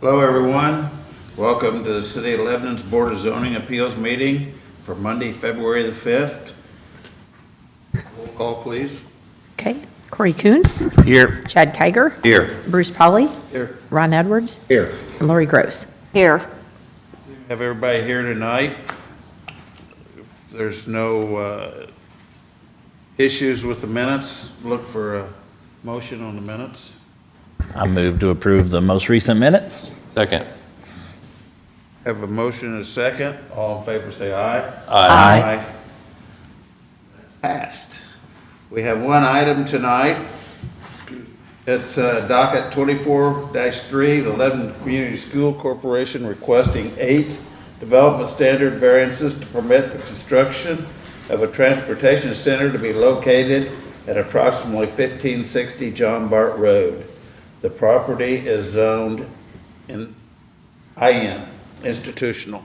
Hello, everyone. Welcome to the City of Lebanon's Board of Zoning Appeals meeting for Monday, February the 5th. Roll call, please. Okay, Corey Coons. Here. Chad Kiger. Here. Bruce Polly. Here. Ron Edwards. Here. And Lori Gross. Here. Have everybody here tonight. If there's no issues with the minutes, look for a motion on the minutes. I move to approve the most recent minutes. Second. Have a motion and a second. All in favor say aye. Aye. Passed. We have one item tonight. It's docket 24-3, the Lebanon Community School Corporation requesting 8 development standard variances to permit the construction of a transportation center to be located at approximately 1560 John Bart Road. The property is zoned in IN, institutional.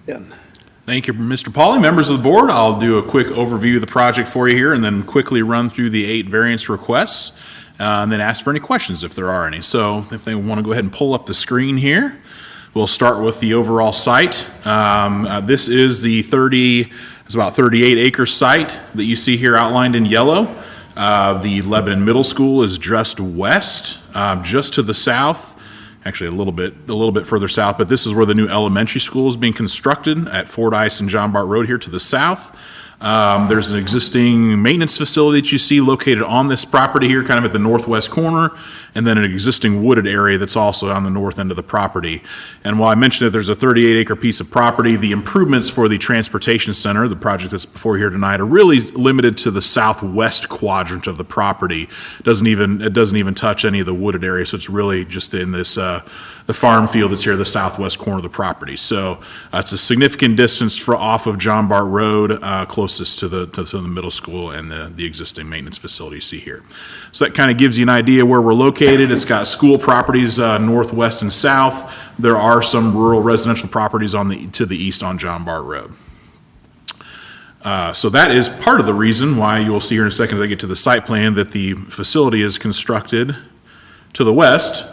Thank you, Mr. Pauly. Members of the board, I'll do a quick overview of the project for you here and then quickly run through the 8 variance requests and then ask for any questions if there are any. So if they want to go ahead and pull up the screen here, we'll start with the overall site. This is it's about 38 acre site that you see here outlined in yellow. The Lebanon Middle School is just west, just to the south. Actually, a little bit further south, but this is where the new elementary school is being constructed at Fordyce and John Bart Road here to the south. There's an existing maintenance facility that you see located on this property here, kind of at the northwest corner, and then an existing wooded area that's also on the north end of the property. And while I mentioned that there's a 38-acre piece of property, the improvements for the transportation center, the project that's before here tonight, are really limited to the southwest quadrant of the property. It doesn't even touch any of the wooded area, so it's really just in this the farm field that's here, the southwest corner of the property. So it's a significant distance off of John Bart Road, closest to the middle school and the existing maintenance facility you see here. So that kind of gives you an idea where we're located. It's got school properties northwest and south. There are some rural residential properties to the east on John Bart Road. So that is part of the reason why you'll see here in a second as I get to the site plan that the facility is constructed to the west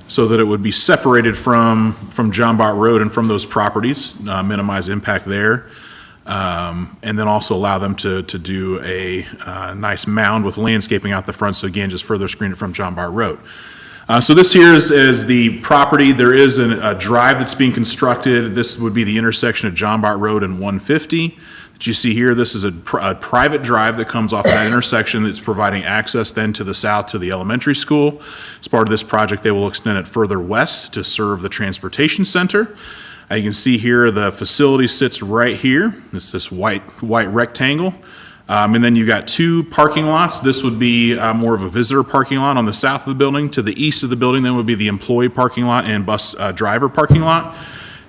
so that it would be separated from John Bart Road and from those properties, minimize impact there. And then also allow them to do a nice mound with landscaping out the front, so again, just further screen it from John Bart Road. So this here is the property. There is a drive that's being constructed. This would be the intersection of John Bart Road and 150 that you see here. This is a private drive that comes off of that intersection that's providing access then to the south to the elementary school. As part of this project, they will extend it further west to serve the transportation center. You can see here the facility sits right here. It's this white rectangle. And then you've got 2 parking lots. This would be more of a visitor parking lot on the south of the building. To the east of the building then would be the employee parking lot and bus driver parking lot.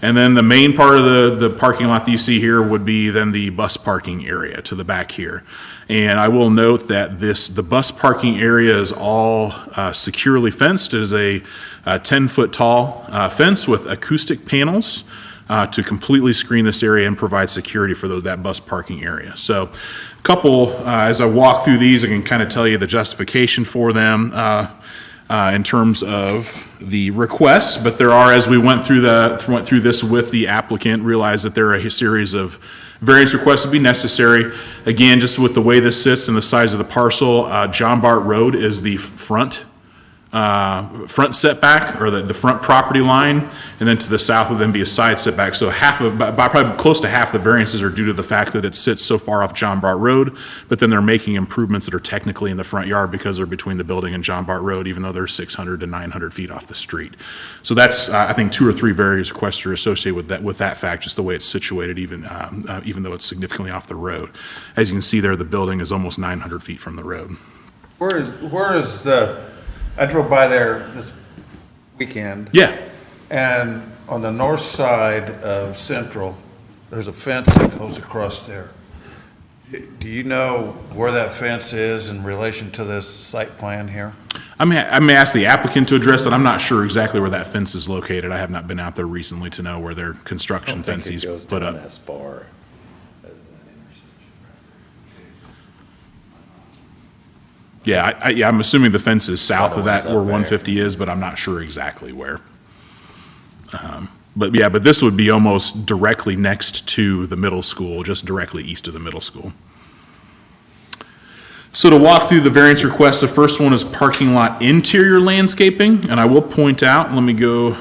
And then the main part of the parking lot that you see here would be then the bus parking area to the back here. And I will note that the bus parking area is all securely fenced. It is a 10-foot tall fence with acoustic panels to completely screen this area and provide security for that bus parking area. So a couple, as I walk through these, I can kind of tell you the justification for them in terms of the requests, but there are, as we went through this with the applicant, realized that there are a series of variance requests would be necessary. Again, just with the way this sits and the size of the parcel, John Bart Road is the front setback, or the front property line, and then to the south would then be a side setback. So probably close to half the variances are due to the fact that it sits so far off John Bart Road, but then they're making improvements that are technically in the front yard because they're between the building and John Bart Road, even though they're 600 to 900 feet off the street. So that's, I think, 2 or 3 various requests are associated with that fact, just the way it's situated, even though it's significantly off the road. As you can see there, the building is almost 900 feet from the road. Where is I drove by there this weekend. Yeah. And on the north side of Central, there's a fence that goes across there. Do you know where that fence is in relation to this site plan here? I may ask the applicant to address it. I'm not sure exactly where that fence is located. I have not been out there recently to know where their construction fence is put up. As far as that intersection. Yeah, I'm assuming the fence is south of that where 150 is, but I'm not sure exactly where. But this would be almost directly next to the middle school, just directly east of the middle school. So to walk through the variance requests, the first one is parking lot interior landscaping, and I will point out, let me go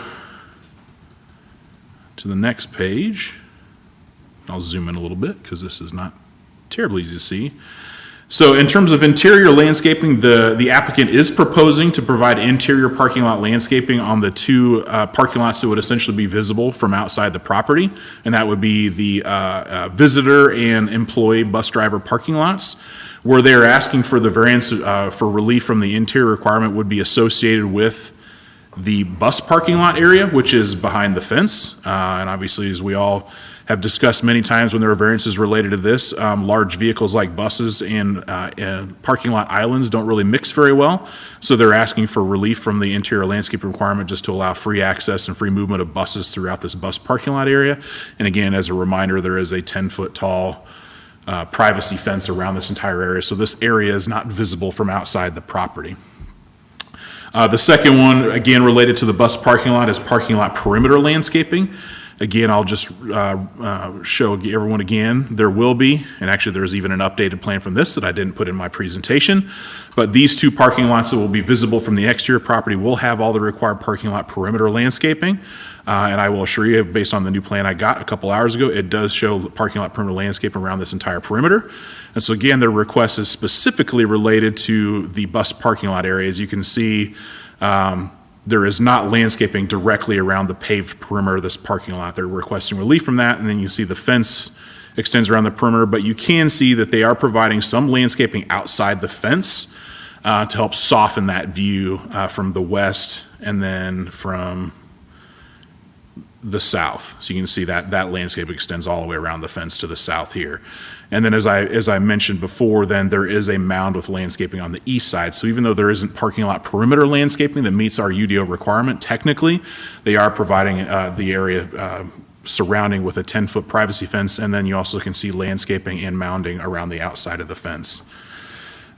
to the next page. I'll zoom in a little bit because this is not terribly easy to see. So in terms of interior landscaping, the applicant is proposing to provide interior parking lot landscaping on the two parking lots that would essentially be visible from outside the property, and that would be the visitor and employee bus driver parking lots. Where they're asking for the variance for relief from the interior requirement would be associated with the bus parking lot area, which is behind the fence. And obviously, as we all have discussed many times when there are variances related to this, large vehicles like buses and parking lot islands don't really mix very well. So they're asking for relief from the interior landscape requirement just to allow free access and free movement of buses throughout this bus parking lot area. And again, as a reminder, there is a 10-foot tall privacy fence around this entire area, so this area is not visible from outside the property. The second one, again related to the bus parking lot, is parking lot perimeter landscaping. Again, I'll just show everyone again, there will be, and actually there's even an updated plan from this that I didn't put in my presentation, but these two parking lots that will be visible from the exterior property will have all the required parking lot perimeter landscaping. And I will assure you, based on the new plan I got a couple hours ago, it does show parking lot perimeter landscape around this entire perimeter. And so again, their request is specifically related to the bus parking lot area. As you can see, there is not landscaping directly around the paved perimeter of this parking lot. They're requesting relief from that, and then you see the fence extends around the perimeter, but you can see that they are providing some landscaping outside the fence to help soften that view from the west and then from the south. So you can see that landscape extends all the way around the fence to the south here. And then as I mentioned before, then there is a mound with landscaping on the east side. So even though there isn't parking lot perimeter landscaping that meets our UDO requirement, technically, they are providing the area surrounding with a 10-foot privacy fence, and then you also can see landscaping and mounding around the outside of the fence.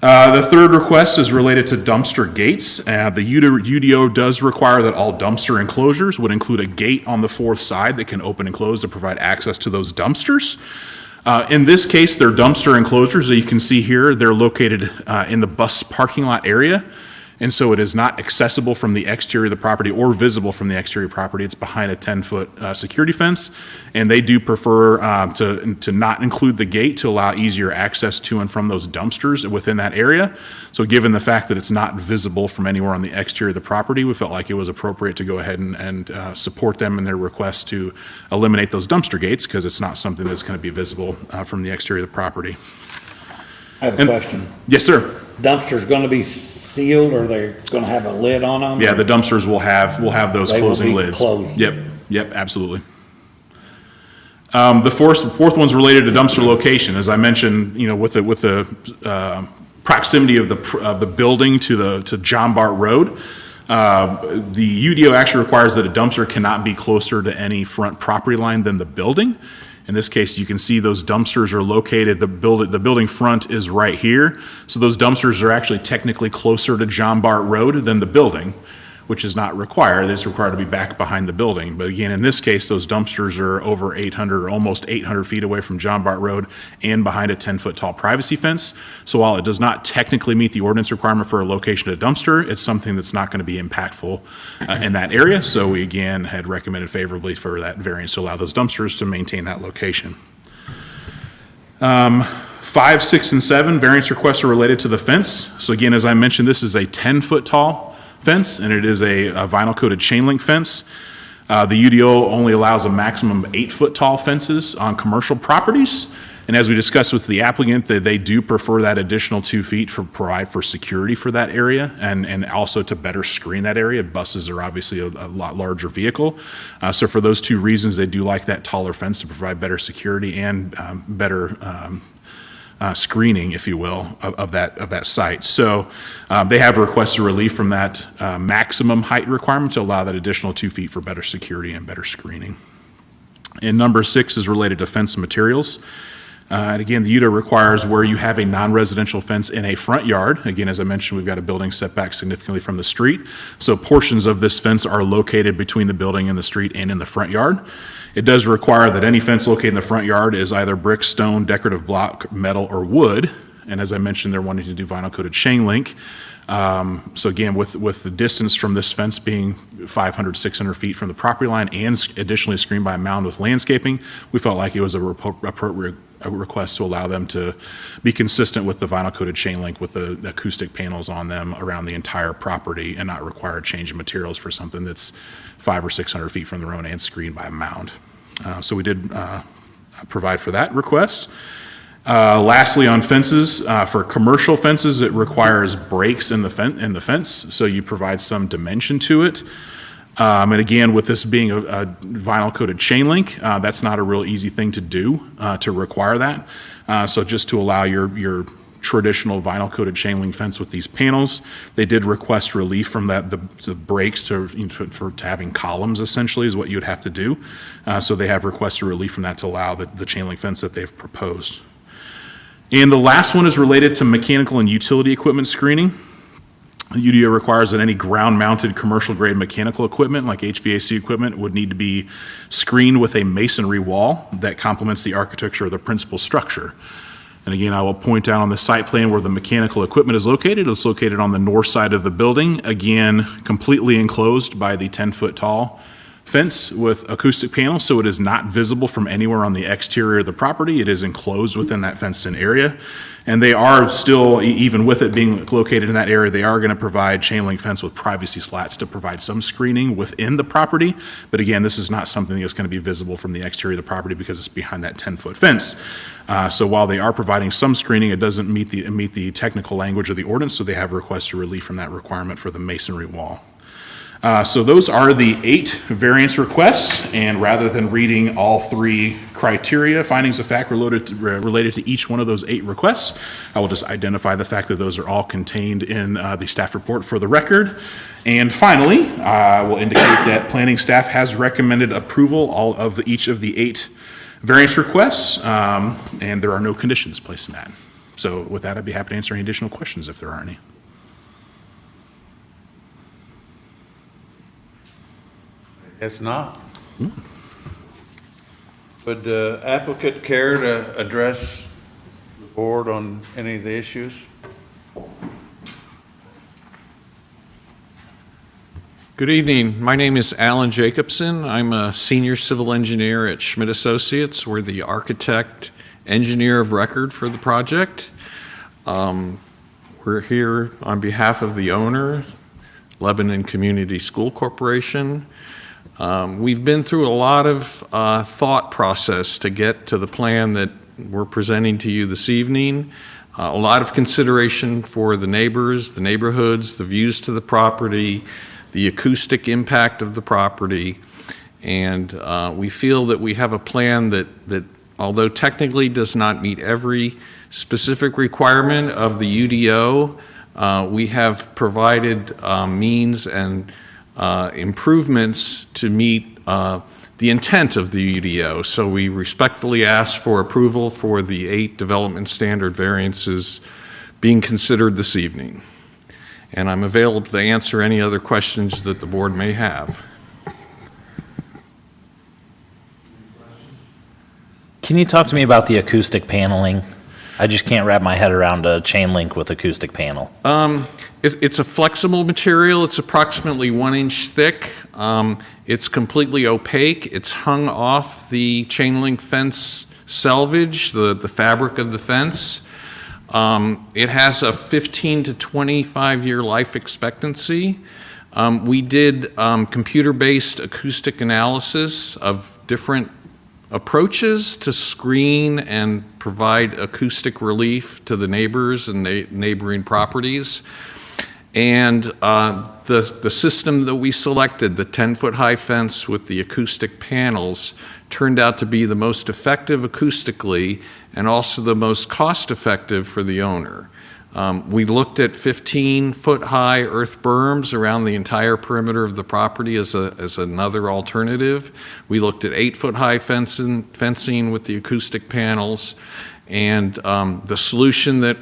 The third request is related to dumpster gates. The UDO does require that all dumpster enclosures would include a gate on the fourth side that can open and close to provide access to those dumpsters. In this case, they're dumpster enclosures that you can see here. They're located in the bus parking lot area. And so it is not accessible from the exterior of the property or visible from the exterior property. It's behind a 10-foot security fence. And they do prefer to not include the gate to allow easier access to and from those dumpsters within that area. So given the fact that it's not visible from anywhere on the exterior of the property, we felt like it was appropriate to go ahead and support them in their request to eliminate those dumpster gates because it's not something that's going to be visible from the exterior of the property. I have a question. Yes, sir. Dumpster's gonna be sealed, or they're gonna have a lid on them? Yeah, the dumpsters will have those They will closing be lids. closed. Yep, absolutely. The fourth one's related to dumpster location. As I mentioned, with the proximity of the building to John Bart Road, the UDO actually requires that a dumpster cannot be closer to any front property line than the building. In this case, you can see those dumpsters are located, the building front is right here. So those dumpsters are actually technically closer to John Bart Road than the building, which is not required. It's required to be back behind the building. But again, in this case, those dumpsters are over 800 or almost 800 feet away from John Bart Road and behind a 10-foot tall privacy fence. So while it does not technically meet the ordinance requirement for a location of a dumpster, it's something that's not going to be impactful in that area. So we again had recommended favorably for that variance to allow those dumpsters to maintain that location. 5, 6, and 7 variance requests are related to the fence. So again, as I mentioned, this is a 10-foot tall fence, and it is a vinyl coated chain link fence. The UDO only allows a maximum of 8-foot tall fences on commercial properties. And as we discussed with the applicant, they do prefer that additional 2 feet to provide for security for that area and also to better screen that area. Buses are obviously a lot larger vehicle. So for those two reasons, they do like that taller fence to provide better security and better screening, if you will, of that site. So they have requested relief from that maximum height requirement to allow that additional 2 feet for better security and better screening. And number 6 is related to fence materials. And again, the UDO requires where you have a non-residential fence in a front yard. Again, as I mentioned, we've got a building setback significantly from the street. So portions of this fence are located between the building and the street and in the front yard. It does require that any fence located in the front yard is either brick, stone, decorative block, metal, or wood. And as I mentioned, they're wanting to do vinyl coated chain link. So again, with the distance from this fence being 500, 600 feet from the property line and additionally screened by a mound with landscaping, we felt like it was appropriate a request to allow them to be consistent with the vinyl coated chain link with the acoustic panels on them around the entire property and not require a change in materials for something that's 500 or 600 feet from the road and screened by a mound. So we did provide for that request. Lastly, on fences, for commercial fences, it requires breaks in the fence, so you provide some dimension to it. And again, with this being a vinyl coated chain link, that's not a real easy thing to do, to require that. So just to allow your traditional vinyl coated chain link fence with these panels, they did request relief from that, the breaks to having columns essentially is what you would have to do. So they have requested relief from that to allow the chain link fence that they've proposed. And the last one is related to mechanical and utility equipment screening. UDO requires that any ground-mounted commercial-grade mechanical equipment, like HVAC equipment, would need to be screened with a masonry wall that complements the architecture of the principal structure. And again, I will point out on the site plan where the mechanical equipment is located. It's located on the north side of the building, again, completely enclosed by the 10-foot tall fence with acoustic panels, so it is not visible from anywhere on the exterior of the property. It is enclosed within that fenced-in area. And they are still, even with it being located in that area, they are going to provide chain link fence with privacy slats to provide some screening within the property. But again, this is not something that's going to be visible from the exterior of the property because it's behind that 10-foot fence. So while they are providing some screening, it doesn't meet the technical language of the ordinance, so they have requested relief from that requirement for the masonry wall. So those are the 8 variance requests, and rather than reading all 3 criteria, findings of fact related to each one of those 8 requests, I will just identify the fact that those are all contained in the staff report for the record. And finally, I will indicate that planning staff has recommended approval of each of the 8 variance requests, and there are no conditions placed in that. So with that, I'd be happy to answer any additional questions if there are any. It's not. Would the applicant care to address the board on any of the issues? Good evening. My name is Alan Jacobson. I'm a senior civil engineer at Schmidt Associates. We're the architect engineer of record for the project. We're here on behalf of the owner, Lebanon Community School Corporation. We've been through a lot of thought process to get to the plan that we're presenting to you this evening. A lot of consideration for the neighbors, the neighborhoods, the views to the property, the acoustic impact of the property. And we feel that we have a plan that although technically does not meet every specific requirement of the UDO, we have provided means and improvements to meet the intent of the UDO. So we respectfully ask for approval for the 8 development standard variances being considered this evening. And I'm available to answer any other questions that the board may have. Can you talk to me about the acoustic paneling? I just can't wrap my head around a chain link with acoustic panel. It's a flexible material. It's approximately 1 inch thick. It's completely opaque. It's hung off the chain link fence selvage, the fabric of the fence. It has a 15 to 25 year life expectancy. We did computer-based acoustic analysis of different approaches to screen and provide acoustic relief to the neighbors and neighboring properties. And the system that we selected, the 10-foot high fence with the acoustic panels, turned out to be the most effective acoustically and also the most cost-effective for the owner. We looked at 15-foot high earth berms around the entire perimeter of the property as another alternative. We looked at 8-foot high fencing with the acoustic panels. And the solution that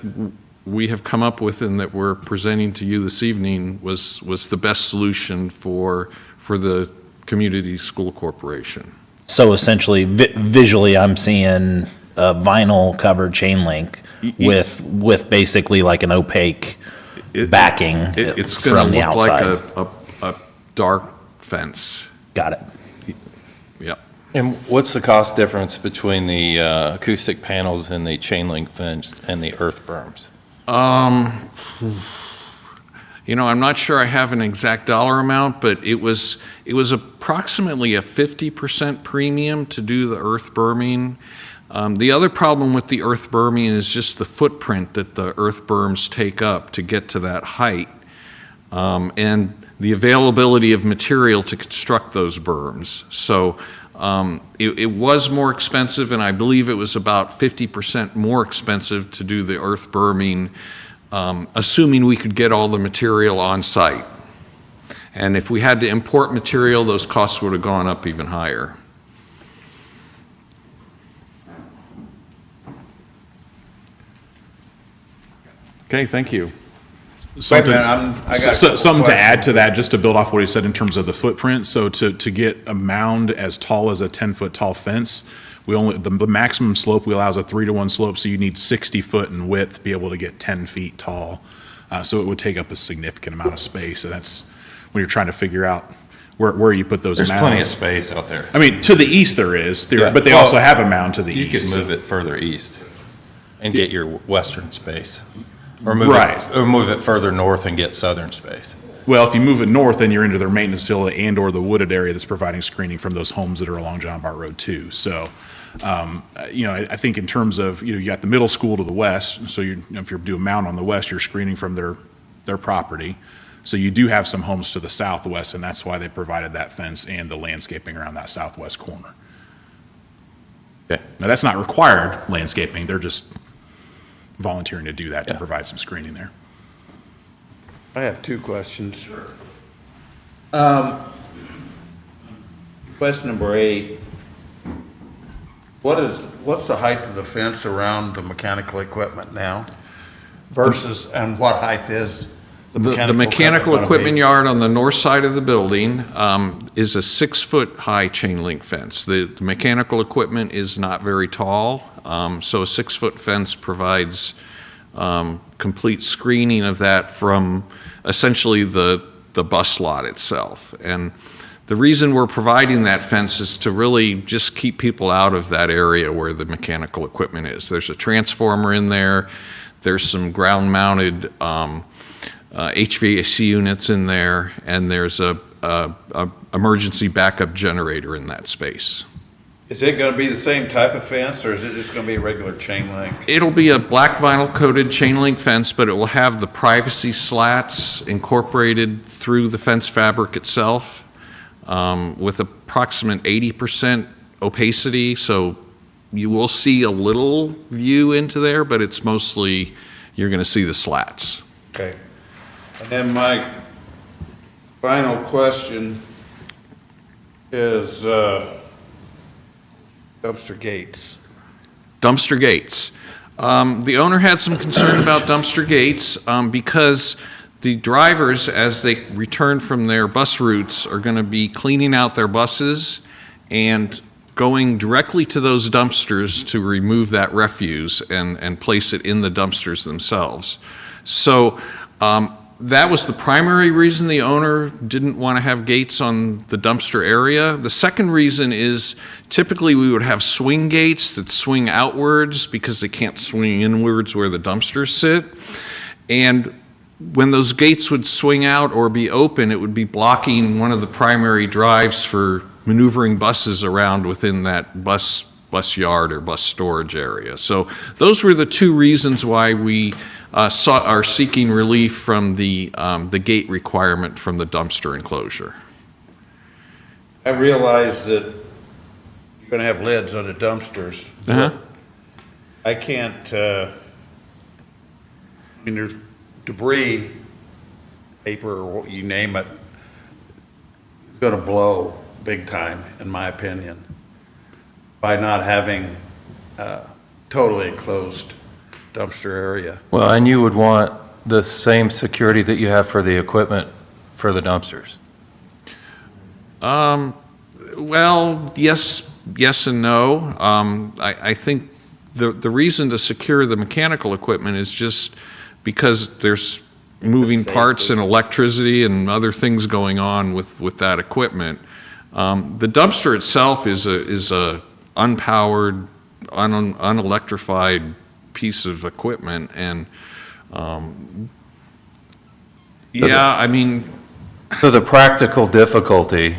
we have come up with and that we're presenting to you this evening was the best solution for the community school corporation. So essentially, visually, I'm seeing a vinyl covered chain link with basically like an opaque backing It's from going to the look like outside. a dark fence. Got it. Yep. And what's the cost difference between the acoustic panels and the chain link fence and the earth berms? I'm not sure I have an exact dollar amount, but it was approximately a 50% premium to do the earth berming. The other problem with the earth berming is just the footprint that the earth berms take up to get to that height, and the availability of material to construct those berms. So it was more expensive, and I believe it was about 50% more expensive to do the earth berming, assuming we could get all the material on site. And if we had to import material, those costs would have gone up even higher. Okay, thank you. Wait a minute, I got a couple Something to add questions. to that, just to build off what he said in terms of the footprint. So to get a mound as tall as a 10-foot tall fence, the maximum slope we allow is a 3-to-1 slope, so you need 60 foot in width to be able to get 10 feet tall. So it would take up a significant amount of space, and that's when you're trying to figure out where you put those mounds. There's plenty of space out there. I mean, to the east there is, Yeah. but they Well, also have a mound to the You east. could move it further east and get your western space. Or Right. move it further north and get southern space. Well, if you move it north, then you're into their maintenance field and/or the wooded area that's providing screening from those homes that are along John Bart Road too. So, I think in terms of, you got the middle school to the west, so if you're doing mound on the west, you're screening from their property. So you do have some homes to the southwest, and that's why they provided that fence and the landscaping around that southwest corner. Okay. Now, that's not required landscaping, they're just volunteering to do that to Yeah. provide some screening there. I have two questions. Sure. Question number 8. What's the height of the fence around the mechanical equipment now versus, and what height is The mechanical gonna equipment be? yard on the north side of the building is a 6-foot-high chain link fence. The mechanical equipment is not very tall, so a 6-foot fence provides complete screening of that from essentially the bus lot itself. And the reason we're providing that fence is to really just keep people out of that area where the mechanical equipment is. There's a transformer in there, there's some ground-mounted HVAC units in there, and there's a emergency backup generator in that space. Is it gonna be the same type of fence, or is it just gonna be a regular chain link? It'll be a black vinyl coated chain link fence, but it will have the privacy slats incorporated through the fence fabric itself, with approximate 80% opacity, so you will see a little view into there, but it's mostly, you're gonna see the slats. Okay. And then my final question is, dumpster gates. Dumpster gates. The owner had some concern about dumpster gates because the drivers, as they return from their bus routes, are going to be cleaning out their buses and going directly to those dumpsters to remove that refuse and place it in the dumpsters themselves. So that was the primary reason the owner didn't want to have gates on the dumpster area. The second reason is typically we would have swing gates that swing outwards because they can't swing inwards where the dumpsters sit. And when those gates would swing out or be open, it would be blocking one of the primary drives for maneuvering buses around within that bus yard or bus storage area. So those were the two reasons why we are seeking relief from the gate requirement from the dumpster enclosure. I realize that you're gonna have lids on the dumpsters. Uh-huh. I can't, I mean, there's debris, paper, or what you name it, it's gonna blow big time, in my opinion, by not having totally enclosed dumpster area. Well, and you would want the same security that you have for the equipment for the dumpsters. Well, yes and no. I think the reason to secure the mechanical equipment is just because there's moving parts and electricity and other things going on with that equipment. The dumpster itself is a unpowered, unelectrified piece of equipment, and I mean, So the practical difficulty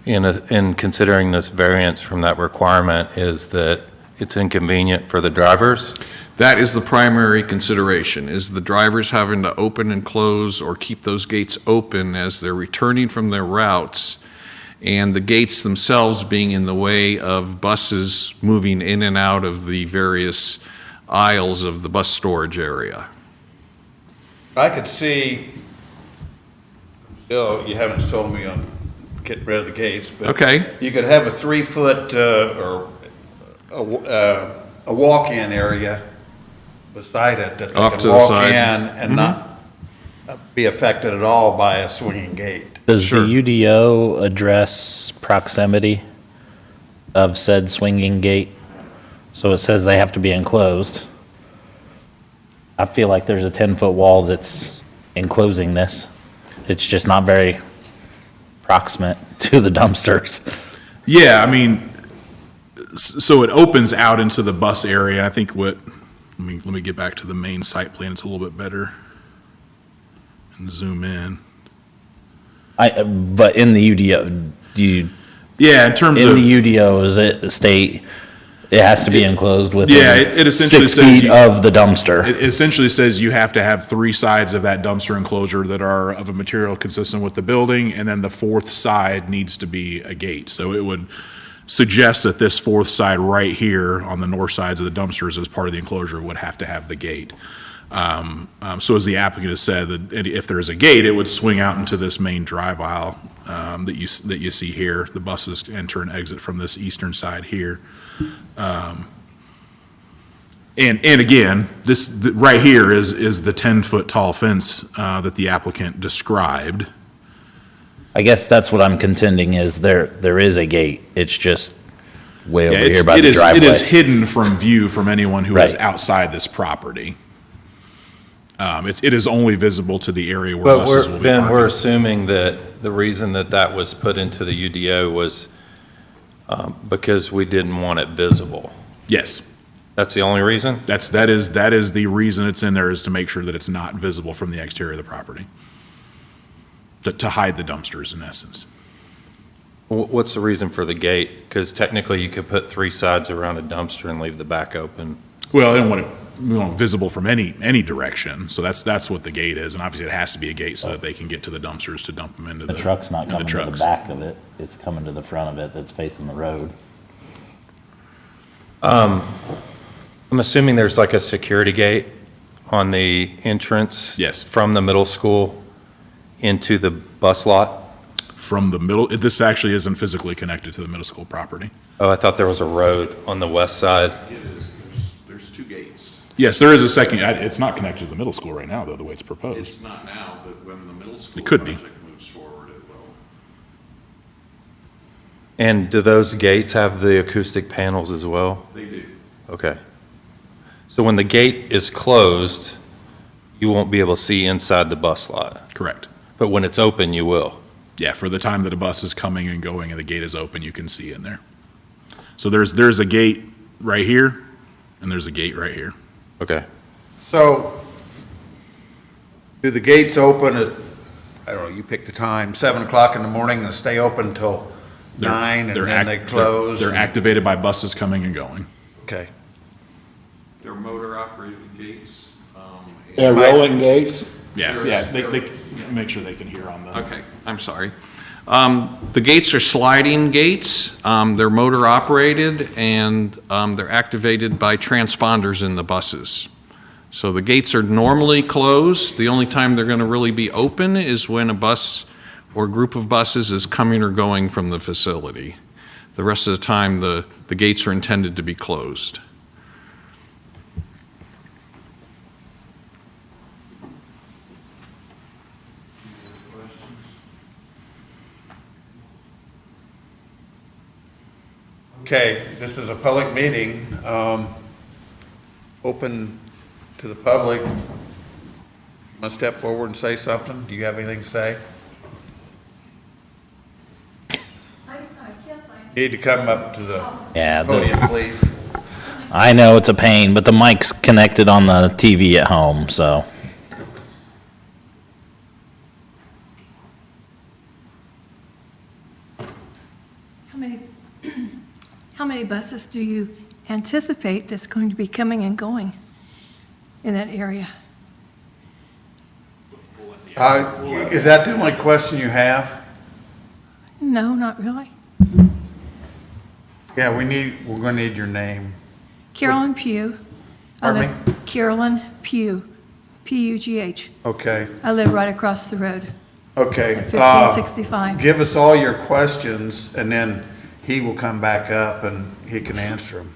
in considering this variance from that requirement is that it's inconvenient for the drivers? that is the primary consideration, is the drivers having to open and close or keep those gates open as they're returning from their routes, and the gates themselves being in the way of buses moving in and out of the various aisles of the bus storage area. I could see, still, you haven't sold me on getting rid of the gates, but. Okay. You could have a 3-foot, or a walk-in area beside it that they Off can to the walk side. in and not be affected at all by a swinging gate. Does Sure. the UDO address proximity of said swinging gate? So it says they have to be enclosed. I feel like there's a 10-foot wall that's enclosing this. It's just not very proximate to the dumpsters. Yeah, I mean, so it opens out into the bus area. I think let me get back to the main site plan. It's a little bit better. And zoom in. But in the UDO, Yeah, in terms in of, the UDO, is it state, it has to be enclosed within Yeah, it essentially 6 says feet you- of the dumpster? it essentially says you have to have 3 sides of that dumpster enclosure that are of a material consistent with the building, and then the 4th side needs to be a gate. So it would suggest that this 4th side right here on the north sides of the dumpsters as part of the enclosure would have to have the gate. So as the applicant has said, that if there is a gate, it would swing out into this main drive aisle that you see here. The buses enter and exit from this eastern side here. And again, right here is the 10-foot tall fence that the applicant described. I guess that's what I'm contending is there is a gate. It's just way over here by It the is driveway. hidden from view from anyone who is Right. outside this property. It is only visible to the area where But buses will be Ben, we're parking. assuming that the reason that was put into the UDO was because we didn't want it visible. Yes, That's the only reason? that is the reason it's in there, is to make sure that it's not visible from the exterior of the property. To hide the dumpsters, in essence. What's the reason for the gate? Because technically you could put 3 sides around a dumpster and leave the back open. Well, we want it visible from any direction, so that's what the gate is, and obviously it has to be a gate so that they can get to the dumpsters to dump them into The truck's not into coming to the trucks. back of it. It's coming to the front of it that's facing the road. I'm assuming there's like a security gate on the entrance? Yes. From the middle school into the bus lot? From the middle, this actually isn't physically connected to the middle school property. Oh, I thought there was a road on the west side. It is, there's 2 gates. Yes, there is a second, it's not connected to the middle school right now, though, the way it's proposed. It's not now, but when the middle school It could be. project moves forward, it will. And do those gates have the acoustic panels as well? They do. Okay. So when the gate is closed, you won't be able to see inside the bus lot, Correct. but when it's open, you will. Yeah, for the time that a bus is coming and going and the gate is open, you can see in there. So there's a gate right here, and there's a gate right here. Okay. So, do the gates open at, I don't know, you pick the time, 7 o'clock in the morning and stay open till They're- 9, and they're then they act- close? They're and- activated by buses coming and going. Okay. They're motor-operated gates. They're rolling gates? Yeah, There's- they make sure they can hear on the. Okay, I'm sorry. The gates are sliding gates. They're motor-operated, and they're activated by transponders in the buses. So the gates are normally closed. The only time they're going to really be open is when a bus or group of buses is coming or going from the facility. The rest of the time, the gates are intended to be closed. Okay, this is a public meeting, open to the public. Want to step forward and say something? Do you have anything to say? Need to come up to the Yeah, podium, please. I know it's a pain, but the mic's connected on the TV at home, so. How many buses do you anticipate that's going to be coming and going in that area? Is that the only question you have? No, not really. Yeah, we're gonna need your name. Carolyn Pugh. Pardon me? Carolyn Pugh, P-U-G-H. Okay, I live right across the road okay. at 1565. Give us all your questions, and then he will come back up and he can answer them.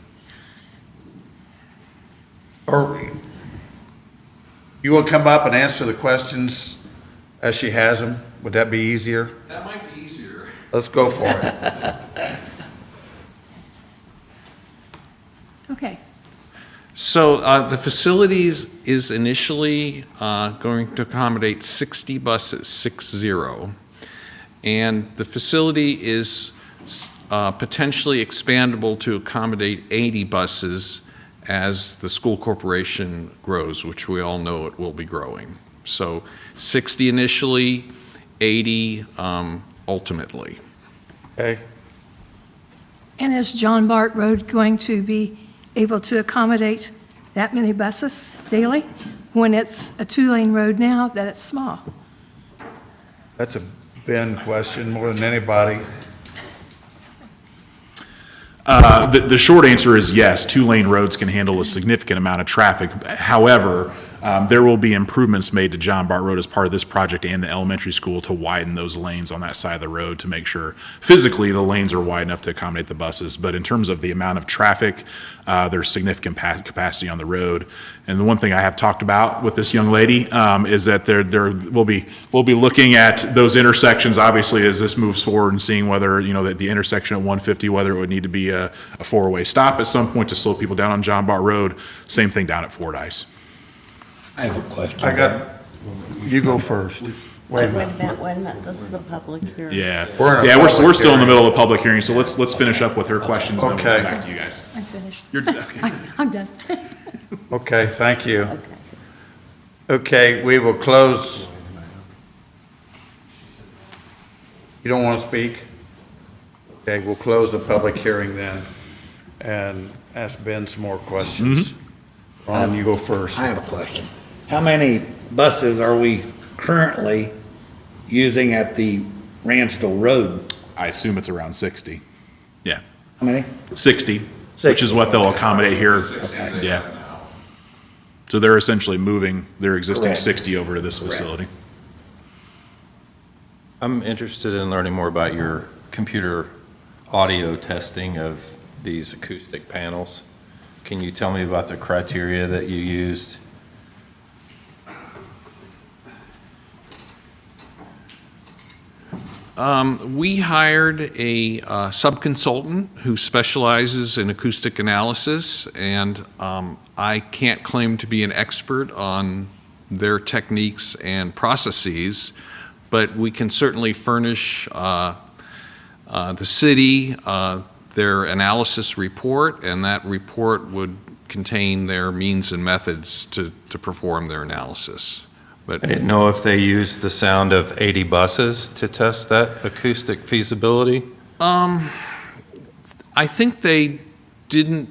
Or you will come up and answer the questions as she has them? Would that be easier? That might be easier. Let's go for it. Okay. So the facilities is initially going to accommodate 60 buses, 6-0. And the facility is potentially expandable to accommodate 80 buses as the school corporation grows, which we all know it will be growing. So 60 initially, 80 ultimately. Okay, And is John Bart Road going to be able to accommodate that many buses daily when it's a two-lane road now that it's small? that's a Ben question more than anybody. The short answer is yes, two-lane roads can handle a significant amount of traffic. However, there will be improvements made to John Bart Road as part of this project and the elementary school to widen those lanes on that side of the road to make sure physically the lanes are wide enough to accommodate the buses. But in terms of the amount of traffic, there's significant capacity on the road. And the one thing I have talked about with this young lady is that we'll be looking at those intersections, obviously, as this moves forward and seeing whether, that the intersection at 150, whether it would need to be a four-way stop at some point to slow people down on John Bart Road. Same thing down at Fordyce. I have a question. You go first. Wait a minute. Wait a minute, this is a public hearing. Yeah, We're in a yeah, we're public still in the hearing. middle of the public hearing, so let's finish up with her questions, and then we'll Okay. come back to you guys. I'm finished. You're, okay. I'm done. Okay, thank you. Okay. Okay, we will close. You don't want to speak? Okay, we'll close the public hearing then and ask Ben some more questions. Ron, you go first. I have a question. How many buses are we currently using at the Ransdell Road? I assume it's around 60. Yeah, How many? 60, which is what they'll accommodate here. Okay. Yeah. So they're essentially moving their existing Correct. 60 over to this facility. I'm interested in learning more about your computer audio testing of these acoustic panels. Can you tell me about the criteria that you used? We hired a subconsultant who specializes in acoustic analysis, and I can't claim to be an expert on their techniques and processes, but we can certainly furnish the city their analysis report, and that report would contain their means and methods to perform their analysis. But I didn't know if they used the sound of 80 buses to test that acoustic feasibility. I think they didn't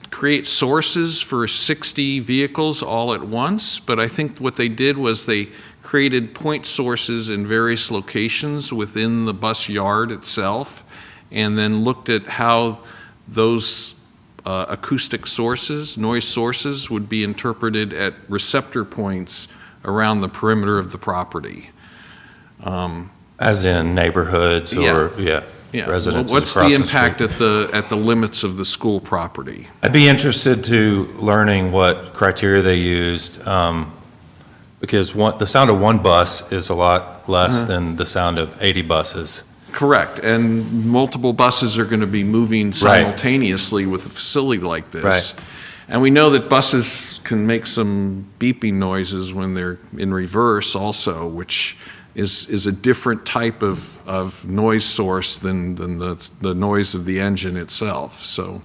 create sources for 60 vehicles all at once, but I think what they did was they created point sources in various locations within the bus yard itself, and then looked at how those acoustic sources, noise sources, would be interpreted at receptor points around the perimeter of the property. As in neighborhoods or, yeah, Yeah. residences What's across the the impact street? at the limits of the school property? I'd be interested to learning what criteria they used, because the sound of one bus is a lot less than the sound of 80 buses. Correct, and multiple buses are going to be moving simultaneously with a facility like this. Right. And we know that buses can make some beeping noises when they're in reverse also, which is a different type of noise source than the noise of the engine itself. So,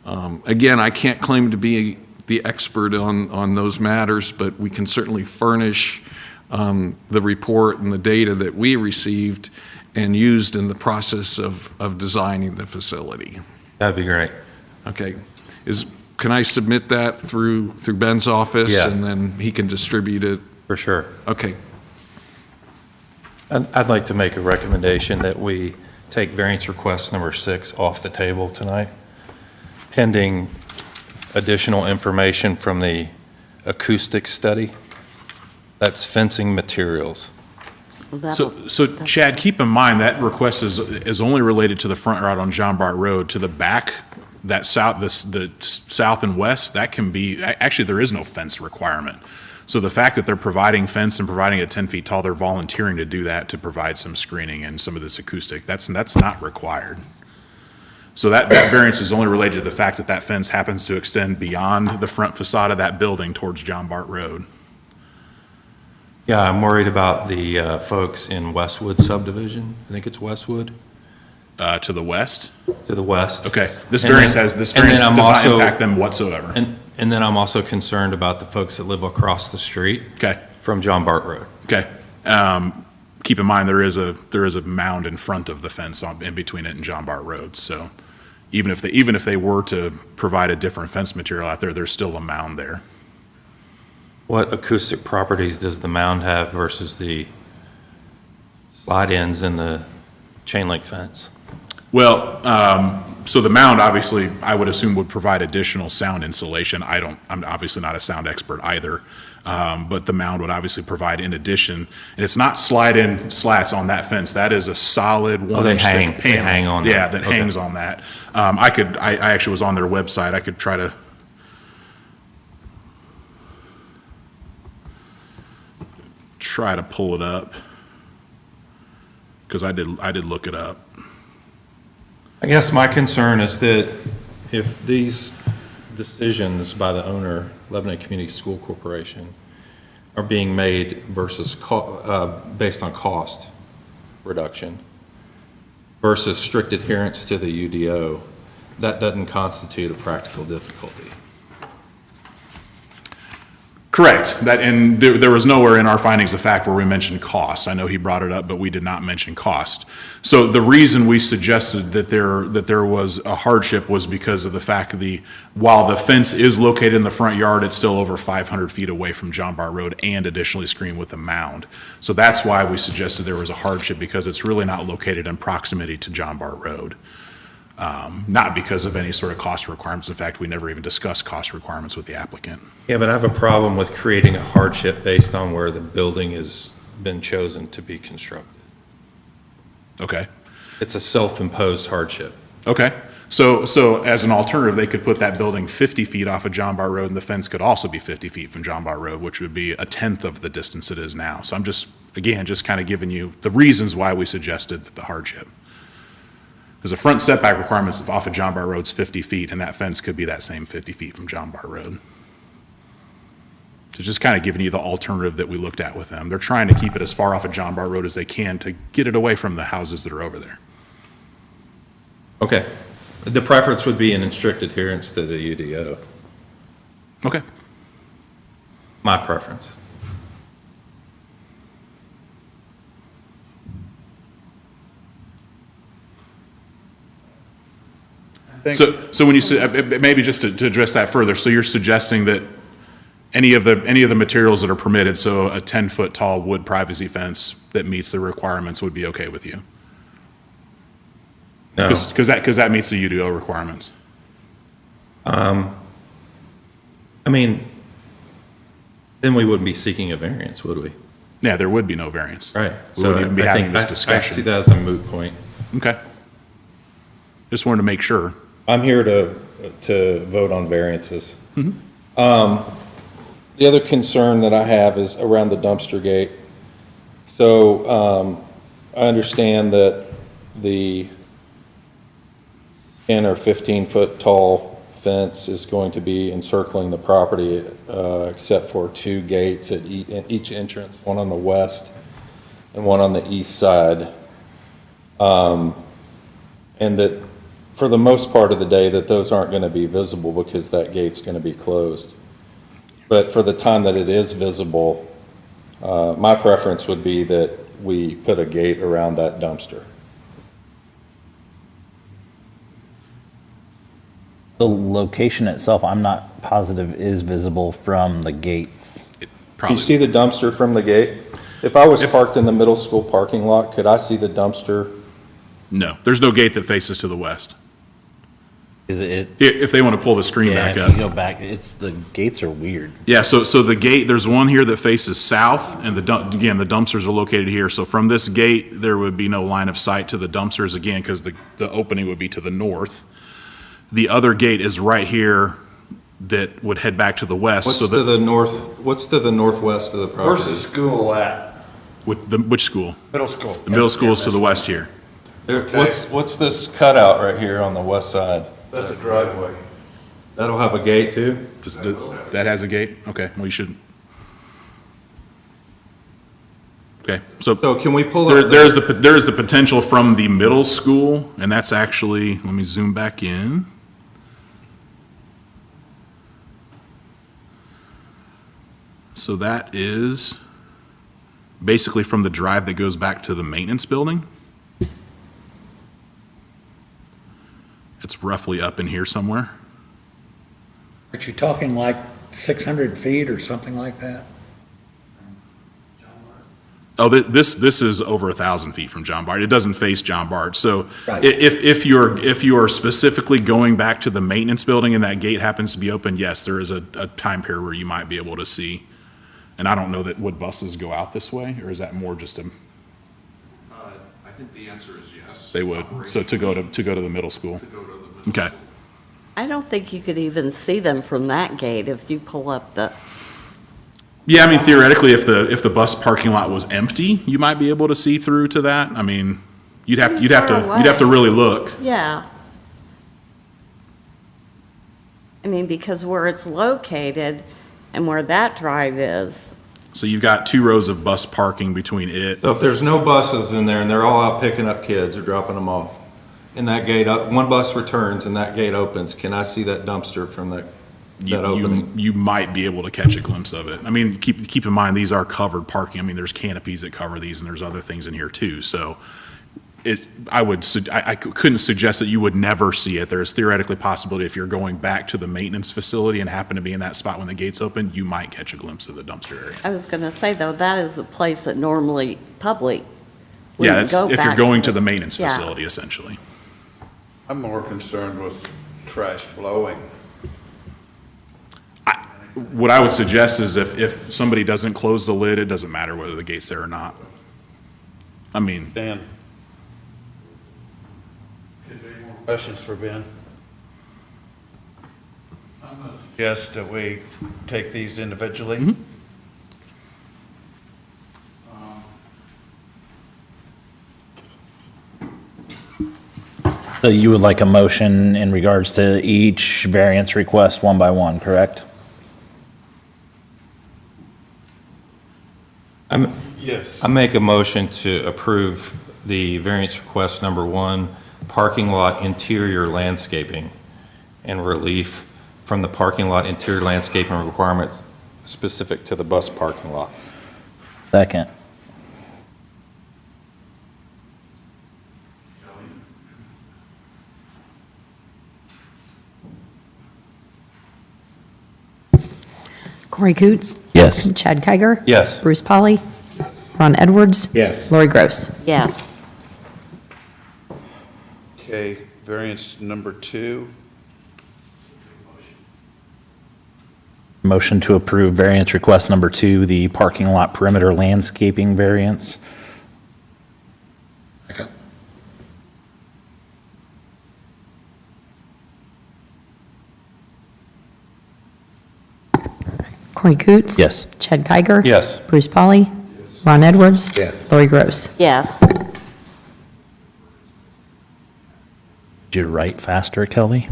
again, I can't claim to be the expert on those matters, but we can certainly furnish the report and the data that we received and used in the process of designing the facility. That'd be great. Okay. Can I submit that through Ben's office? Yeah. And then he can distribute it? For sure. Okay. I'd like to make a recommendation that we take variance request number 6 off the table tonight, pending additional information from the acoustic study. That's fencing materials. So Chad, keep in mind that request is only related to the front yard on John Bart Road. To the back, that the south and west, that can be, actually, there is no fence requirement. So the fact that they're providing fence and providing it 10 feet tall, they're volunteering to do that to provide some screening and some of this acoustic. That's not required. So that variance is only related to the fact that that fence happens to extend beyond the front facade of that building towards John Bart Road. Yeah, I'm worried about the folks in Westwood subdivision. I think it's Westwood, To the west? to the west. Okay, this And variance then- does and then not I'm also- impact them whatsoever. And then I'm also concerned about the folks that live across the street Okay, from John Bart Road. okay. Keep in mind, there is a mound in front of the fence in between it and John Bart Road, so even if they were to provide a different fence material out there, there's still a mound there. What acoustic properties does the mound have versus the slide-ins and the chain link fence? Well, so the mound, obviously, I would assume would provide additional sound insulation. I'm obviously not a sound expert either, but the mound would obviously provide in addition, and it's not slide-in slats on that fence. That is a solid they one-inch hang- thick they panel. hang on Yeah, that. that Okay. hangs on that. I actually was on their website. I could try to pull it up, because I did look it up. I guess my concern is that if these decisions by the owner, Lebanon Community School Corporation, are being made versus, based on cost reduction versus strict adherence to the UDO, that doesn't constitute a practical difficulty. Correct. And there was nowhere in our findings of fact where we mentioned cost. I know he brought it up, but we did not mention cost. So the reason we suggested that there was a hardship was because of the fact while the fence is located in the front yard, it's still over 500 feet away from John Bart Road and additionally screened with a mound. So that's why we suggested there was a hardship, because it's really not located in proximity to John Bart Road. Not because of any sort of cost requirements. In fact, we never even discussed cost requirements with the applicant. Yeah, but I have a problem with creating a hardship based on where the building has been chosen to be constructed. Okay. It's a self-imposed hardship. Okay. So as an alternative, they could put that building 50 feet off of John Bart Road, and the fence could also be 50 feet from John Bart Road, which would be a tenth of the distance it is now. So I'm just kind of giving you the reasons why we suggested the hardship. Because the front setback requirements off of John Bart Road's 50 feet, and that fence could be that same 50 feet from John Bart Road. So just kind of giving you the alternative that we looked at with them. They're trying to keep it as far off of John Bart Road as they can to get it away from the houses that are over there. Okay. The preference would be in strict adherence to the UDO. Okay. My preference. So when you say, maybe just to address that further, so you're suggesting that any of the materials that are permitted, so a 10-foot tall wood privacy fence that meets the requirements would be okay with you? No. Because that meets the UDO requirements. I mean, then we wouldn't be seeking a variance, would we? Yeah, there would be no variance. Right. We wouldn't even be I having think this I see discussion. that as a moot point. Okay. Just wanted to make sure. I'm here to vote on variances. The other concern that I have is around the dumpster gate. So I understand that the 10 or 15-foot tall fence is going to be encircling the property, except for 2 gates at each entrance, one on the west and one on the east side. And that for the most part of the day, that those aren't going to be visible because that gate's going to be closed. But for the time that it is visible, my preference would be that we put a gate around that dumpster. The location itself, I'm not positive is visible from the gates. Do you Probably, see the dumpster from the gate? If I was parked in the middle school parking lot, could I see the dumpster? no, there's no gate that faces to the west. Is it? If they want to pull the screen Yeah, back if up. you go back, the gates are weird. Yeah, so the gate, there's one here that faces south, and again, the dumpsters are located here. So from this gate, there would be no line of sight to the dumpsters again, because the opening would be to the north. The other gate is right here that would head back to the west. What's So to the north, what's to the northwest of the Where's property? the school at? which school? Middle school. The middle school is to the west here. What's this cutout right here on the west side? That's a driveway. That'll have a gate too? That has a gate? Okay, well, you should. Okay, so So can we pull there up? there is the potential from the middle school, and that's actually, let me zoom back in. So that is basically from the drive that goes back to the maintenance building. It's roughly up in here somewhere. Aren't you talking like 600 feet or something like that? Oh, this is over 1,000 feet from John Bart. It doesn't face John Bart. So Right. if you're specifically going back to the maintenance building and that gate happens to be open, yes, there is a time period where you might be able to see. And I don't know that, would buses go out this way, or is that more just a, I think the answer is yes. they would, so to go to the middle school? Okay. I don't think you could even see them from that gate if you pull up the, Yeah, I mean, theoretically, if the bus parking lot was empty, you might be able to see through to that. I mean, you'd have to really look. yeah. I mean, because where it's located and where that drive is, So you've got 2 rows of bus parking between it. So if there's no buses in there and they're all out picking up kids or dropping them off, and that gate, one bus returns and that gate opens, can I see that dumpster from that opening? You might be able to catch a glimpse of it. I mean, keep in mind, these are covered parking. I mean, there's canopies that cover these, and there's other things in here too. So I couldn't suggest that you would never see it. There's theoretically possibility if you're going back to the maintenance facility and happen to be in that spot when the gates open, you might catch a glimpse of the dumpster area. I was gonna say though, that is a place that normally public Yeah, wouldn't it's go if you're back going to the maintenance Yeah. facility, essentially. I'm more concerned with trash blowing. What I would suggest is if somebody doesn't close the lid, it doesn't matter whether the gate's there or not. I mean, Dan? Any more questions for Ben? I'm going to suggest that we take these individually. So you would like a motion in regards to each variance request one by one, correct? Yes. I make a motion to approve the variance request number 1, parking lot interior landscaping, and relief from the parking lot interior landscaping requirements specific to the bus parking lot. Second. Corey Coots? Yes. Chad Kiger? Yes. Bruce Polly? Ron Edwards? Yes. Lori Gross. yes. Okay, variance number 2. Motion to approve variance request number 2, the parking lot perimeter landscaping variance. Second. Corey Coots? Yes. Chad Kiger? Yes. Bruce Polly? Ron Edwards? Yes. Lori Gross. Yes. Would you write faster, Kelly?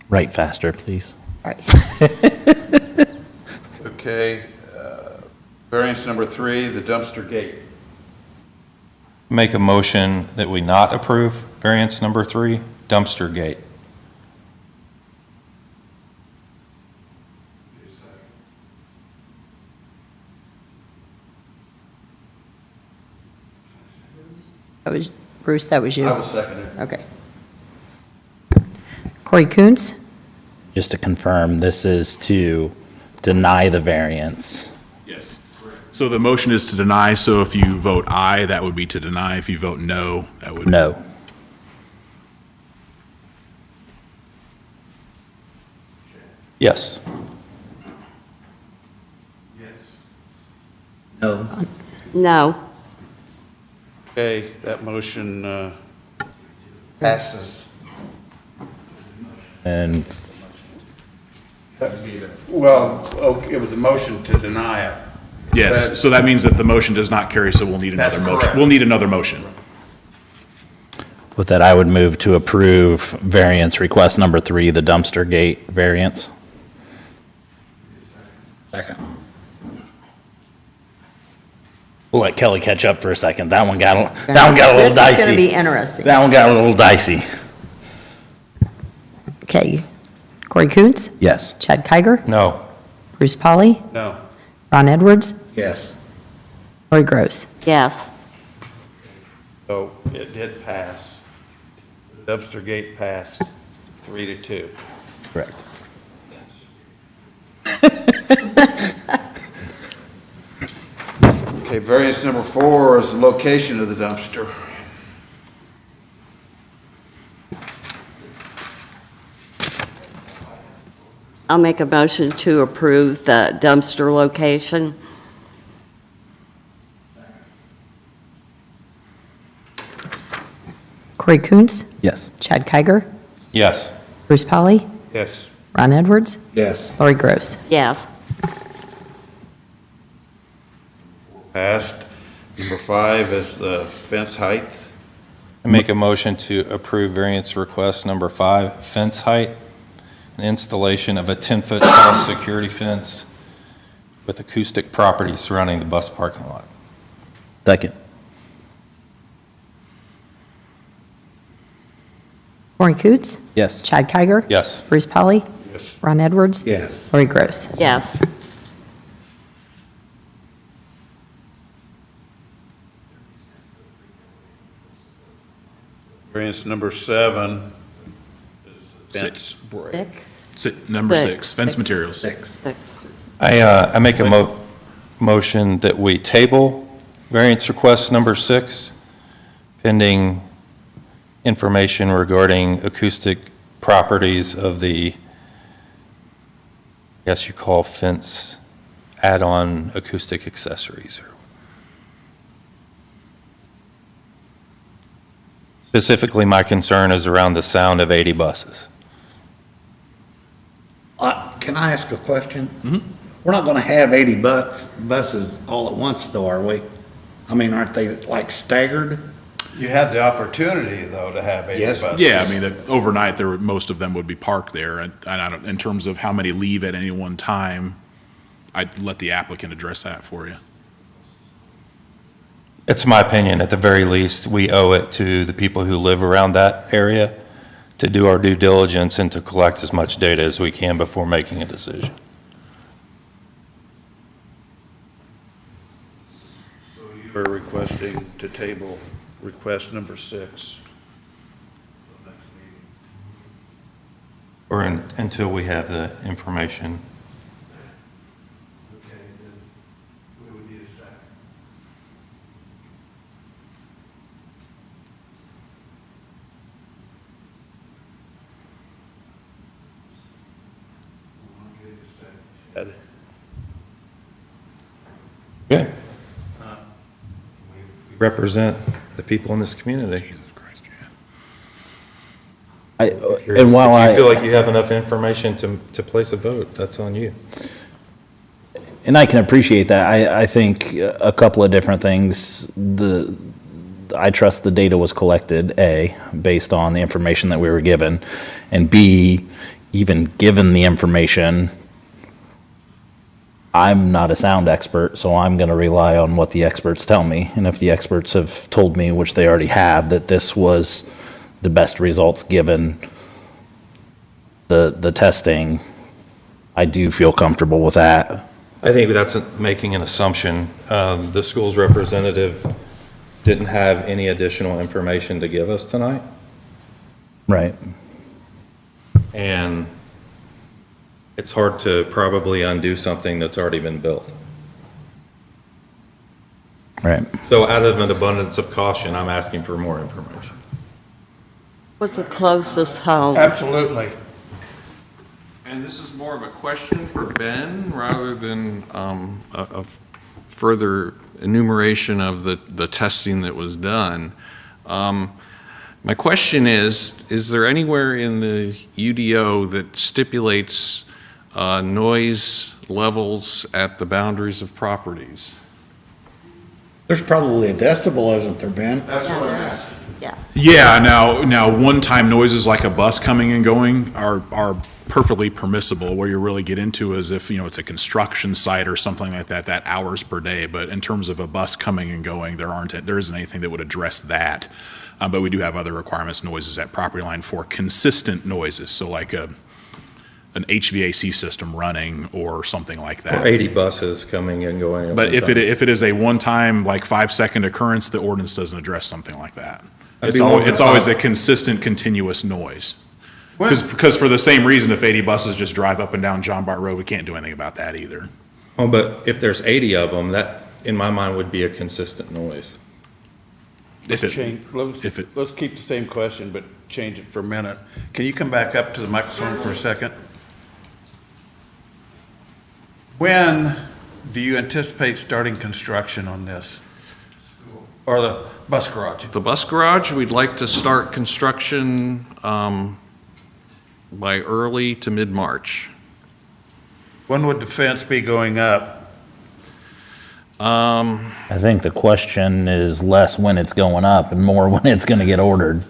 Write faster, please. All right. Okay, variance number 3, the dumpster gate. Make a motion that we not approve variance number 3, dumpster gate. That was, Bruce, that was you? I will second it. Okay. Corey Coons, Just to confirm, this is to deny the variance. Yes. So the motion is to deny, so if you vote aye, that would be to deny. If you vote no, that would. No. Yes. No. No. Okay, that motion passes. And Well, okay, it was a motion to deny it. Yes, so that means that the motion does not carry, so we'll need That's another motion. correct. We'll need another motion. with that, I would move to approve variance request number 3, the dumpster gate variance. Second. We'll let Kelly catch up for a second. That one got a little This is going to dicey. be interesting. That one got a little dicey. Okay. Corey Coons, Yes. Chad Kiger, No. Bruce Polly, No. Ron Edwards, Yes. Lori Gross. Yes. So it did pass. The dumpster gate passed 3-2. Correct. Okay, variance number 4 is the location of the dumpster. I'll make a motion to approve the dumpster location. Corey Coons, Yes. Chad Kiger, Yes. Bruce Polly, Yes. Ron Edwards, Yes. Lori Gross. Yes. Passed. Number 5 is the fence height. I make a motion to approve variance request number 5, fence height, and installation of a 10-foot tall security fence with acoustic properties surrounding the bus parking lot. Second. Corey Coons, Yes. Chad Kiger, Yes. Bruce Polly, Yes. Ron Edwards, Yes. Lori Gross. Yes. Variance number 7 is fence break. Number Six. 6, fence materials. Six. I make a motion that we table variance request number 6 pending information regarding acoustic properties of the, I guess you call fence add-on acoustic accessories. Specifically, my concern is around the sound of 80 buses. Can I ask a question? We're not gonna have 80 buses all at once though, are we? I mean, aren't they like staggered? You have the opportunity, though, to have 80 Yes. buses. Yeah, I mean, overnight, most of them would be parked there, and I don't, in terms of how many leave at any one time, I'd let the applicant address that for you. It's my opinion, at the very least, we owe it to the people who live around that area to do our due diligence and to collect as much data as we can before making a decision. We're requesting to table request number 6. Or until we have the information. Okay, then we would need a second. Good. We represent the people in this community. And while If you feel I, like you have enough information to place a vote, that's on you. and I can appreciate that, I think a couple of different things. I trust the data was collected, A, based on the information that we were given, and B, even given the information, I'm not a sound expert, so I'm going to rely on what the experts tell me. And if the experts have told me, which they already have, that this was the best results given the testing, I do feel comfortable with that. I think that's making an assumption. The school's representative didn't have any additional information to give us tonight, Right. and it's hard to probably undo something that's already been built. Right. So out of an abundance of caution, I'm asking for more information. What's the closest home? Absolutely. And this is more of a question for Ben rather than a further enumeration of the testing that was done. My question is there anywhere in the UDO that stipulates noise levels at the boundaries of properties? There's probably a decibel, isn't there, Ben? That's what I'm asking. Yeah. Yeah, now, one-time noises like a bus coming and going are perfectly permissible. Where you really get into is if, it's a construction site or something like that hours per day. But in terms of a bus coming and going, there isn't anything that would address that. But we do have other requirements, noises at property line for consistent noises. So like an HVAC system running or something like that. Or 80 buses coming and going. at But one if time. it is a one-time, like 5-second occurrence, the ordinance doesn't address something like that. I'd It's be more it's always a consistent, continuous noise. Because for the same reason, if 80 buses just drive up and down John Bart Road, we can't do anything about that either. Oh, but if there's 80 of them, that, in my mind, would be a consistent noise. If it, Change, if it- let's keep the same question, but change it for a minute. Can you come back up to the microphone for a second? When do you anticipate starting construction on this? Or the bus garage? The bus garage, we'd like to start construction by early to mid-March. When would the fence be going up? I think the question is less when it's going up and more when it's going to get ordered,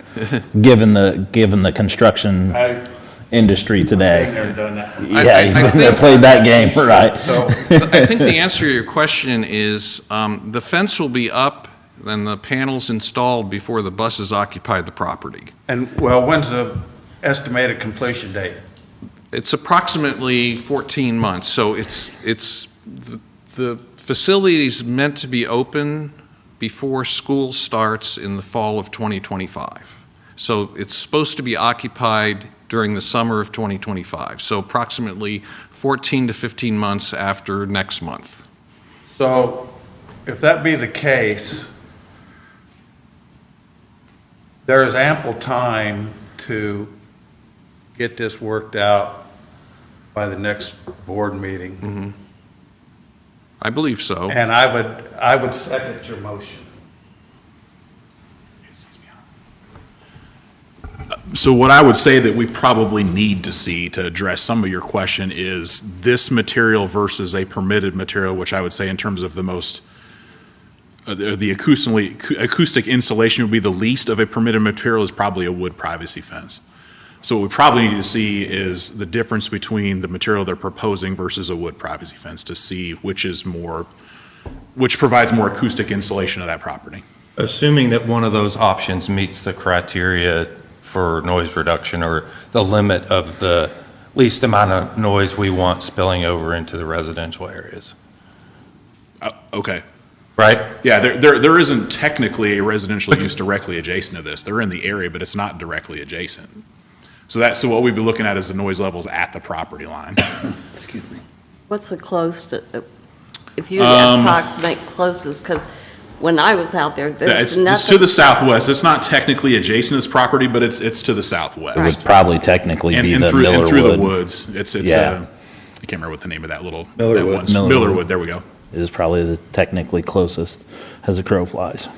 given the construction I've industry been today. there and done that. Yeah, I you've think- played that game, right? So, I think the answer to your question is the fence will be up and the panels installed before the buses occupy the property. when's the estimated completion date? It's approximately 14 months, so the facility's meant to be open before school starts in the fall of 2025. So it's supposed to be occupied during the summer of 2025, so approximately 14 to 15 months after next month. So, if that be the case, there is ample time to get this worked out by the next board meeting. I believe so. And I would second your motion. So what I would say that we probably need to see to address some of your question is this material versus a permitted material, which I would say in terms of the most, the acoustic insulation would be the least of a permitted material is probably a wood privacy fence. So what we probably need to see is the difference between the material they're proposing versus a wood privacy fence to see which provides more acoustic insulation of that property. Assuming that one of those options meets the criteria for noise reduction or the limit of the least amount of noise we want spilling over into the residential areas, Okay. right? Yeah, there isn't technically a residential use directly adjacent to this. They're in the area, but it's not directly adjacent. So what we'd be looking at is the noise levels at the property line. Excuse me. What's the closest, if you approximate closest, because when I was out there, there's nothing. It's to the southwest. It's not technically adjacent to this property, but it's to the southwest. It would probably technically And, be and the through and through the Millerwood. woods. It's Yeah. I can't remember what the name of that little. Millerwood. that one- Millerwood, there we go. Is probably the technically closest as a crow flies.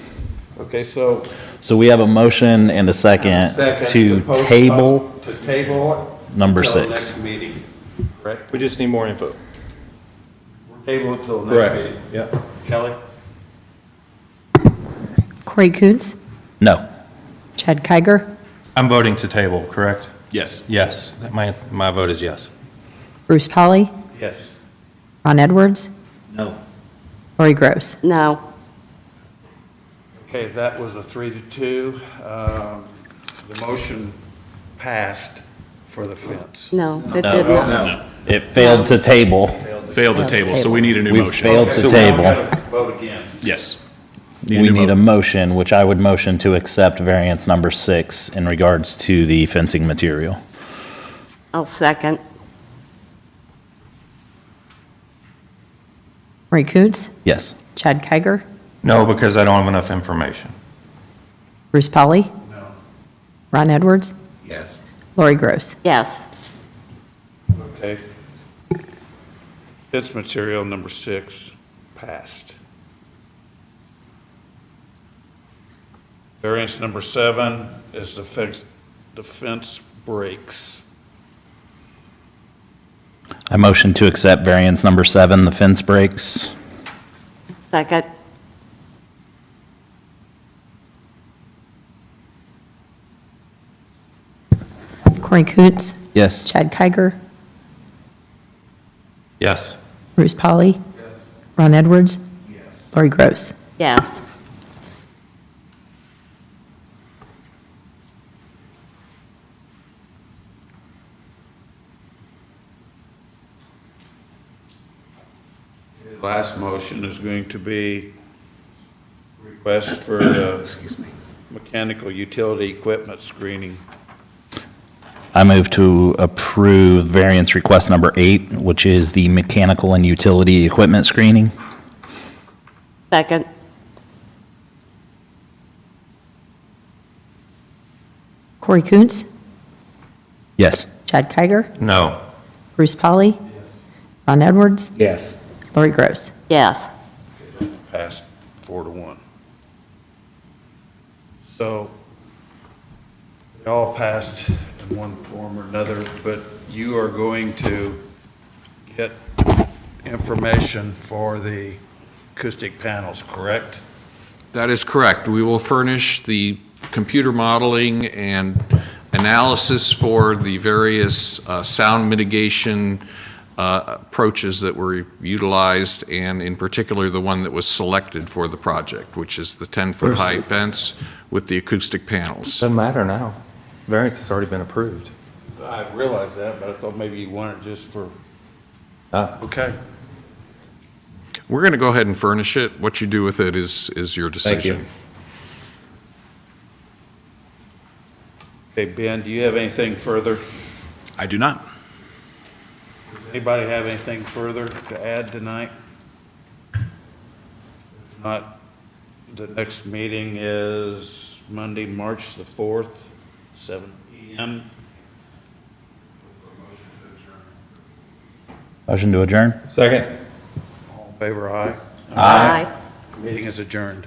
Okay, so. So we have a motion and a second to postpone- table To table it. number until 6. next meeting, correct? We just need more info. Table until next Correct, meeting. yeah. Kelly? Corey Koontz, No. Chad Kiger, I'm voting to table, correct? Yes. Yes, my vote is yes. Bruce Polly, Yes. Ron Edwards, No. Lori Gross. No. Okay, that was a 3-2. The motion passed for the fence. No, it did not. No. It failed to table. Failed the table, so we need a new We've motion. failed So to we now table. gotta vote again. Yes. We new need a mo- motion, which I would motion to accept variance number 6 in regards to the fencing material. I'll second. Corey Koontz, Yes. Chad Kiger, No, because I don't have enough information. Bruce Polly, No. Ron Edwards, Yes. Lori Gross. Yes. Okay. Fence material number 6 passed. Variance number 7 is the fence breaks. I motion to accept variance number 7, the fence breaks. Second. Corey Koontz, Yes. Chad Kiger, Yes. Bruce Polly, Ron Edwards, Lori Gross. Yes. The last motion is going to be request for Excuse me. mechanical utility equipment screening. I move to approve variance request number 8, which is the mechanical and utility equipment screening. Second. Corey Koontz, Yes. Chad Kiger, No. Bruce Polly, Ron Edwards, Yes. Lori Gross. Yes. Passed 4-1. So, they all passed in one form or another, but you are going to get information for the acoustic panels, correct? That is correct. We will furnish the computer modeling and analysis for the various sound mitigation approaches that were utilized, and in particular, the one that was selected for the project, which is the 10-foot high fence with the acoustic panels. Doesn't matter now. Variance has already been approved. I realize that, but I thought maybe you wanted just for, Ah. okay. We're going to go ahead and furnish it. What you do with it is your Thank you. decision. Okay, Ben, do you have anything further? I do not. Anybody have anything further to add tonight? If not, the next meeting is Monday, March the 4th, 7 PM. Motion to adjourn? Second. All in favor, aye. Aye. Meeting is adjourned.